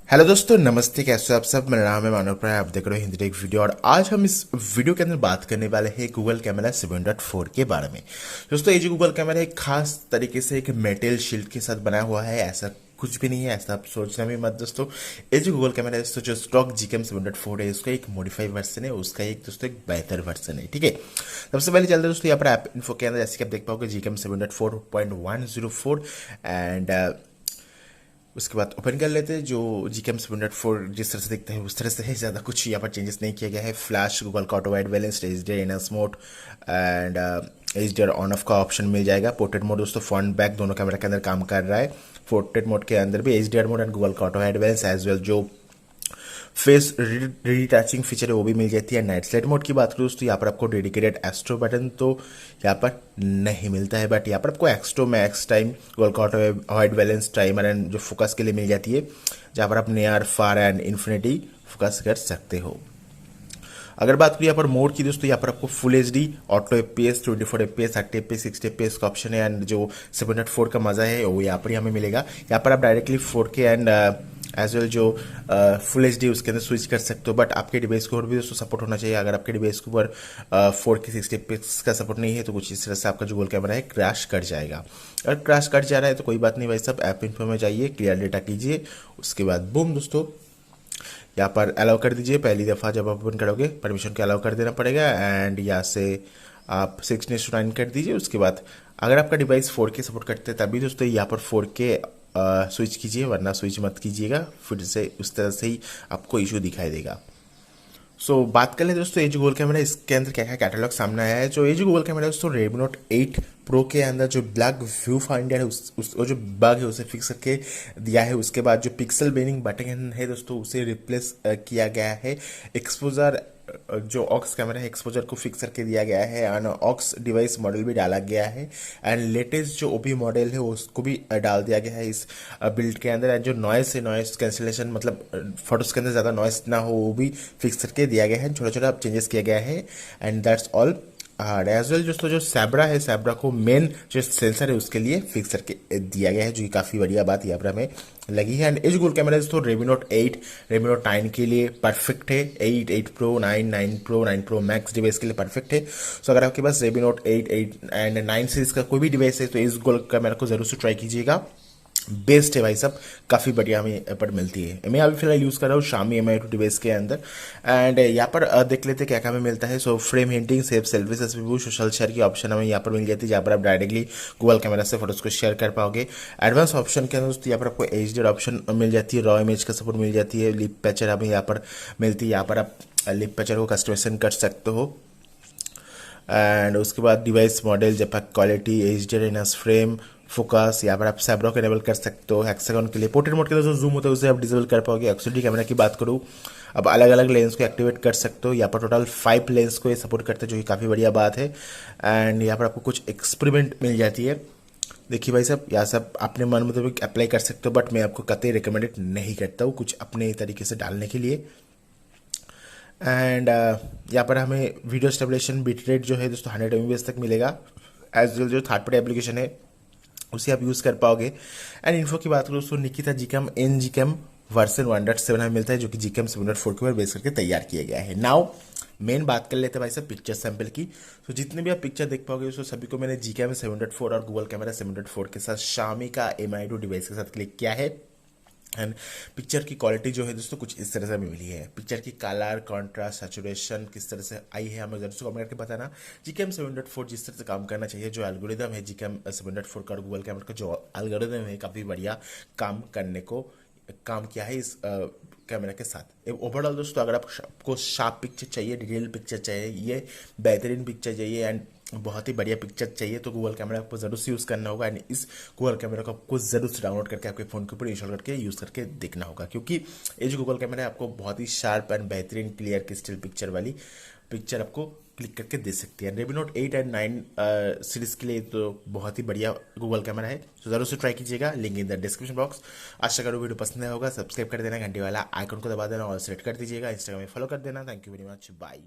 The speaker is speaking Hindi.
हेलो दोस्तों, नमस्ते। कैसे हो आप सब? मेरा नाम है मानव प्राय, आप देख रहे हो हिंदी टेक वीडियो। और आज हम इस वीडियो के अंदर बात करने वाले हैं गूगल कैमरा 7.4 के बारे में। दोस्तों, ये जो गूगल कैमरा है, एक खास तरीके से एक मेटल शील्ड के साथ बनाया हुआ है। ऐसा कुछ भी नहीं है, ऐसा आप सोचना भी मत दोस्तों। ये जो गूगल कैमरा है दोस्तों, जो स्टॉक GCam 7.4 है, उसका एक मॉडिफाइड वर्जन है, उसका एक दोस्तों एक बेहतर वर्जन है। ठीक है, सबसे पहले चलते हैं दोस्तों यहाँ पर ऐप इन्फो के अंदर। जैसे कि आप देख पाओगे GCam 7.4.104 एंड उसके बाद ओपन कर लेते हैं। जो GCam 7.4 जिस तरह से दिखता है उस तरह से है, ज़्यादा कुछ यहाँ पर चेंजेस नहीं किया गया है। फ्लैश, गूगल का auto white balance, HDR enhance mode and HDR on off का ऑप्शन मिल जाएगा। पोर्ट्रेट मोड दोस्तों फ्रंट बैक दोनों कैमरा के अंदर काम कर रहा है। पोर्ट्रेट मोड के अंदर भी HDR मोड एंड गूगल का auto white balance as well जो फेस रीटैचिंग फीचर है वो भी मिल जाती है। नाइट स्लाइड मोड की बात करूँ तो यहाँ पर आपको डेडिकेटेड एस्ट्रो बटन तो यहाँ पर नहीं मिलता है, बट यहाँ पर आपको एक्स्ट्रो मैक्स टाइम, गूगल का auto white balance, timer and जो फोकस के लिए मिल जाती है, जहाँ पर आप near, far and infinity focus कर सकते हो। अगर बात करें यहाँ पर मोड की दोस्तों, यहाँ पर आपको full HD, auto FPS, 24 FPS, 30 FPS, 60 FPS का ऑप्शन है। एंड जो 7.4 का मजा है वो यहाँ पर ही हमें मिलेगा। यहाँ पर आप directly 4K and as well जो फुल HD उसके अंदर स्विच कर सकते हो, बट आपके डिवाइस को और भी दोस्तों सपोर्ट होना चाहिए। अगर आपके डिवाइस के ऊपर 4K 60 FPS का सपोर्ट नहीं है तो कुछ इस तरह से आपका जो गूगल कैमरा है क्रैश कर जाएगा। अगर क्रैश कर जा रहा है तो कोई बात नहीं भाई साहब, ऐप इन्फो में जाइए, क्लियर डेटा कीजिए, उसके बाद बूम दोस्तों यहाँ पर अलाउ कर दीजिए। पहली दफ़ा जब आप ओपन करोगे परमिशन के अलाउ कर देना पड़ेगा एंड यहाँ से आप 16:9 कर दीजिए। उसके बाद अगर आपका डिवाइस 4K सपोर्ट करते हैं तभी दोस्तों यहाँ पर 4K स्विच कीजिए, वरना स्विच मत कीजिएगा, फिर से उस तरह से ही आपको इशू दिखाई देगा। बात कर ले दोस्तों, ये जो गूगल कैमरा है इसके अंदर क्या क्या कैटलॉग सामने आया है। जो ये जो गूगल कैमरा है दोस्तों, रेडमी नोट 8 प्रो के अंदर जो ब्लैक व्यू फाइंडर है वो जो बग है उसे फिक्स करके दिया है। उसके बाद जो पिक्सल बेनिंग बटन है दोस्तों उसे रिप्लेस किया गया है। एक्सपोजर जो ऑक्स कैमरा है, एक्सपोजर को फिक्स करके दिया गया है एंड ऑक्स डिवाइस मॉडल भी डाला गया है। एंड लेटेस्ट जो OP मॉडल है उसको भी डाल दिया गया है इस बिल्ड के अंदर। एंड जो नॉइस है, नॉइस कैंसिलेशन, मतलब फोटोज के अंदर ज़्यादा नॉइस ना हो वो भी फिक्स करके दिया गया है। छोटा छोटा चेंजेस किया गया है and that's all. As well दोस्तों जो सैब्रा है, सैब्रा को मेन जो सेंसर है उसके लिए फिक्स करके दिया गया है, जो कि काफ़ी बढ़िया बात यहाँ पर हमें लगी है। एंड एज गूगल कैमरा दोस्तों रेडमी नोट 8, रेडमी नोट 9 के लिए परफेक्ट है। 8, 8 pro, 9, 9 pro, 9 pro max device के लिए परफेक्ट है। सो अगर आपके पास रेडमी नोट 8, 8 एंड 9 सीरीज का कोई भी डिवाइस है तो इस गूगल कैमरा को जरूर से ट्राई कीजिएगा। बेस्ट है भाई साहब, काफ़ी बढ़िया हमें पर मिलती है। मैं अभी फिलहाल यूज़ कर रहा हूँ Xiaomi Mi2 डिवाइस के अंदर। एंड यहाँ पर देख लेते हैं क्या क्या हमें मिलता है। Frame hinting, save selfie, suspense, social share की ऑप्शन हमें यहाँ पर मिल जाती है, जहाँ पर आप डायरेक्टली गूगल कैमरा से फोटोज को शेयर कर पाओगे। एडवांस ऑप्शन के अंदर दोस्तों यहाँ पर आपको HDR ऑप्शन मिल जाती है, रॉ इमेज का सपोर्ट मिल जाती है, लिप पैचर हमें यहाँ पर मिलती है, यहाँ पर आप लिप पैचर को कस्टमाइजेशन कर सकते हो। एंड उसके बाद डिवाइस मॉडल, जब quality, HDR enhance frame, focus, यहाँ पर आप सैब्रा को इनेबल कर सकते हो। हेक्सागन के लिए पोर्ट्रेट मोड के लिए जो जूम होता है उसे आप डिसेबल कर पाओगे। एक्सडी कैमरा की बात करूँ, अब अलग अलग लेंस को एक्टिवेट कर सकते हो। यहाँ पर टोटल 5 लेंस को ये सपोर्ट करते हैं, जो कि काफ़ी बढ़िया बात है। एंड यहाँ पर आपको कुछ एक्सपेरिमेंट मिल जाती है। देखिए भाई साहब, यह सब अपने मन मुताबिक अप्लाई कर सकते हो, बट मैं आपको कतई रिकमेंडेड नहीं करता हूँ कुछ अपने तरीके से डालने के लिए। एंड यहाँ पर हमें वीडियो स्टेबलेशन बिट रेट जो है दोस्तों 100 MBPS तक मिलेगा। एज वेल जो थर्ड पार्टी एप्लीकेशन है उसे आप यूज़ कर पाओगे। एंड इन्फो की बात करूँ तो निकिता GCam इन GCam वर्जन 1.7 हमें मिलता है, जो कि GCam 7.4 के ऊपर बेस करके तैयार किया गया है। नाउ मेन बात कर लेते हैं भाई साहब पिक्चर सैंपल की। तो जितने भी आप पिक्चर देख पाओगे उसको सभी को मैंने GCam 7.4 और गूगल कैमरा 7.4 के साथ Xiaomi का Mi2 डिवाइस के साथ क्लिक किया है। एंड पिक्चर की क्वालिटी जो है दोस्तों कुछ इस तरह से हमें मिली है। पिक्चर की कलर, कॉन्ट्रास्ट, सैचुरेशन किस तरह से आई है हमें जरूर से कमेंट करके बताना। GCam 7.4 जिस तरह से काम करना चाहिए, जो एल्गोरिदम है GCam 7.4 का और गूगल कैमरा का जो एल्गोरिदम है, काफ़ी बढ़िया काम किया है इस कैमरा के साथ। ओवरऑल दोस्तों अगर आपको शार्प पिक्चर चाहिए, डिटेल पिक्चर चाहिए, बेहतरीन पिक्चर चाहिए एंड बहुत ही बढ़िया पिक्चर चाहिए तो गूगल कैमरा आपको जरूर से यूज़ करना होगा। एंड इस गूगल कैमरा को आपको जरूर से डाउनलोड करके आपके फ़ोन के ऊपर इंस्टॉल करके यूज़ करके देखना होगा, क्योंकि ये जो गूगल कैमरा है आपको बहुत ही शार्प एंड बेहतरीन क्लियर क्रिस्टल पिक्चर वाली पिक्चर आपको क्लिक करके दे सकती है। रेडमी नोट 8 एंड 9 सीरीज़ के लिए तो बहुत ही बढ़िया गूगल कैमरा है, तो ज़रूर से ट्राई कीजिएगा। Link in the description box. आशा करो वीडियो पसंद आया होगा। सब्सक्राइब कर देना, घंटे वाला आइकन को दबा देना और सेलेक्ट कर दीजिएगा। इंस्टाग्राम में फॉलो कर देना। Thank you very much, bye.